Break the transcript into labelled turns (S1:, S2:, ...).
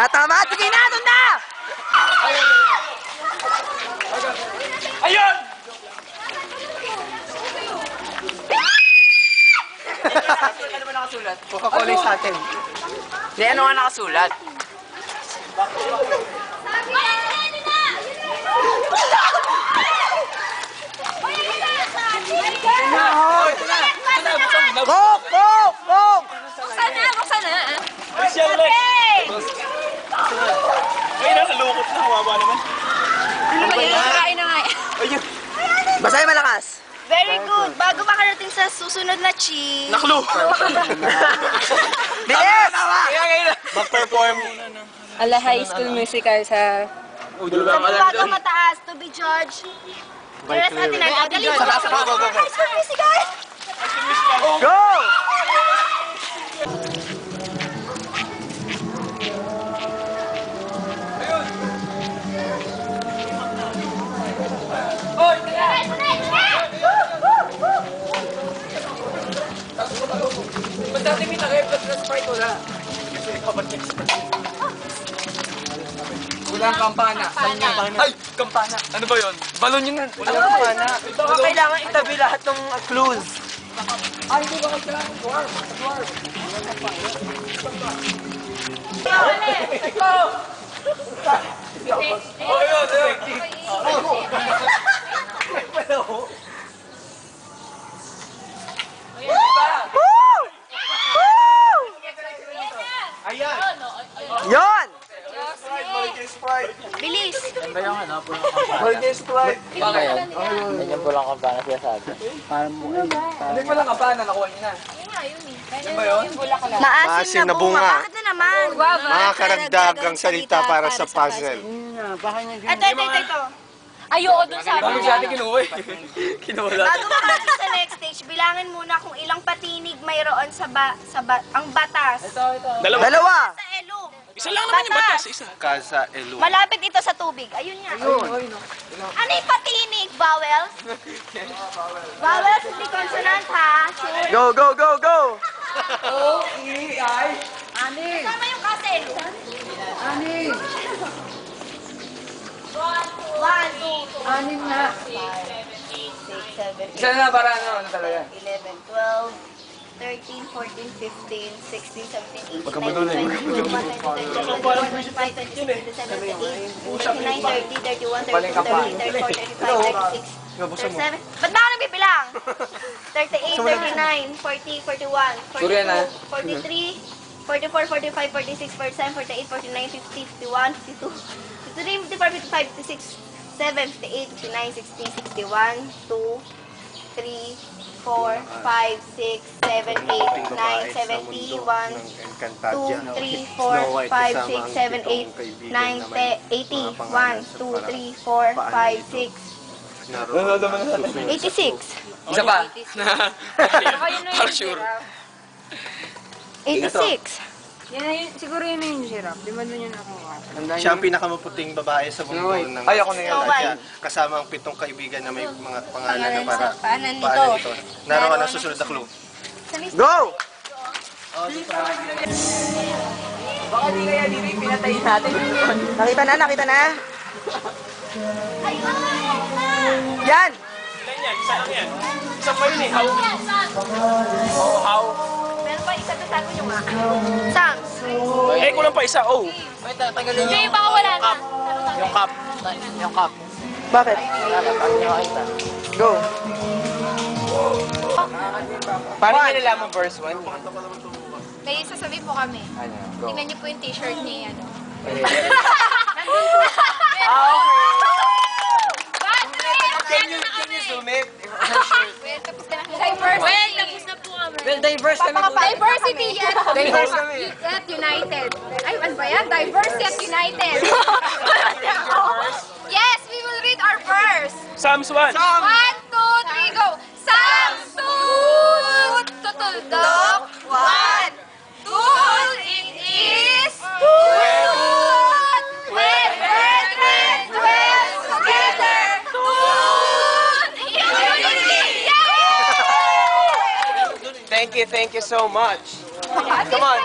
S1: Tama! Sige na! Doon na!
S2: Ayun!
S1: Ano ba nakasulat? Coca-Cola sa atin. Hindi, ano nga nakasulat? Coke! Coke! Coke!
S3: Buksan na! Buksan na!
S2: Ay, nasa lukot na. Kawawa naman.
S3: Ano ba yun? Kain na nga eh.
S2: Ayun.
S1: Basahin malakas.
S3: Very good. Bago makarating sa susunod na chi.
S2: Naklo.
S1: Bilis!
S2: Kaya ngayon. Mag-perform muna na.
S4: Ala high school musical sa...
S3: Bago mataas, to be judged. Pero sa atin ang dali. High school musical!
S1: Go!
S2: Ba't dati may naka-airpod na Sprite wala? Wala ang kampana. Ay! Kampana! Ano ba yun? Balon yun. Wala ang kampana.
S1: Baka kailangan itabi lahat ng clues.
S2: Ay, hindi ba kailangan? Dwarf! Dwarf! Oh, yun!
S1: Yon!
S3: Bilis!
S2: Balik yung Sprite!
S5: Ganyan po lang kampana sinasabi.
S2: Hindi mo lang kampana, nakuha niyo na. Ano ba yun?
S3: Maasim na bunga. Bakit na naman?
S6: Mga karagdagang salita para sa puzzle.
S3: Ito. Ayoko dun sa
S2: Bakit siya atin kinuha eh? Kinuha lang.
S3: Bago makarating sa next stage, bilangin muna kung ilang patinig mayroon sa ang batas.
S1: Dalawa!
S3: Sa elong.
S2: Isa lang naman yung batas, isa.
S6: Casa Elu.
S3: Malapit ito sa tubig. Ayun nga. Ano yung patinig? Vowels? Vowels, hindi consonant ha. Sure.
S1: Go, go, go, go!
S2: O-E-I.
S3: Kasama yung kasil.
S4: Anim!
S3: 1, 2, 3,
S4: Anim na!
S3: 6, 7, 8,
S2: Isa na para ano talaga?
S3: 11, 12, 13, 14, 15, 16, 17, 18, 19, 20, 21, 22, 23, 24, 25, 26, 27, 28, 29, 30, 31, 32, 33, 34, 35, 36, 37. Ba't ba ako nagbibilang? 38, 39, 40, 41, 42, 43, 44, 45, 46, 47, 48, 49, 50, 51, 52, 53, 54, 55, 56, 7, 58, 59, 60, 61, 2, 3, 4, 5, 6, 7, 8, 9, 70, 1, 2, 3, 4, 5, 6, 7, 8, 9, 80, 1, 2, 3, 4, 5, 6, 86.
S2: Isa pa. Para sure.
S3: 86.
S4: Yan na yun, siguro yun na yung giraffe. Di ba doon yun nakuha?
S6: Siya ang pinakamaputing babae sa mundo ng
S2: Ay, ako na yan.
S6: Kanya, kasama ang 7 kaibigan na may mga pangalan na para
S3: Paanan nito.
S6: paanan nito. Naroon ang susunod na clue.
S1: Go!
S2: Baka di kaya dito pinatayin natin.
S1: Nakita na, nakita na. Yan!
S2: Ilan yan? Isa lang yan. Isa pa yun eh. How? Oh, how?
S3: Meron pa isa doon, sabi nyo nga. Songs.
S2: Eh, kulang pa isa. Oh.
S3: Hindi, baka wala na.
S5: Yung cup. Yung cup.
S1: Bakit? Go!
S2: Paano nyo nalaman verse 1?
S3: May sasabihin po kami. Tingnan niyo po yung t-shirt niya.
S2: Can you zoom it?
S3: Well, tapos na po kami.
S2: Well, diverse kami.
S3: Diversity yet.
S2: Diverse kami.
S3: Yet united. Ay, ano ba yan? Diverse yet united. Yes, we will read our verse.
S2: Psalms 1.
S3: 1, 2, 3, go. Psalms 2, tutudok. 1, 2, it is good. When brethren dwell together. Good. Unity. Yay!
S2: Thank you so much.
S3: Come on.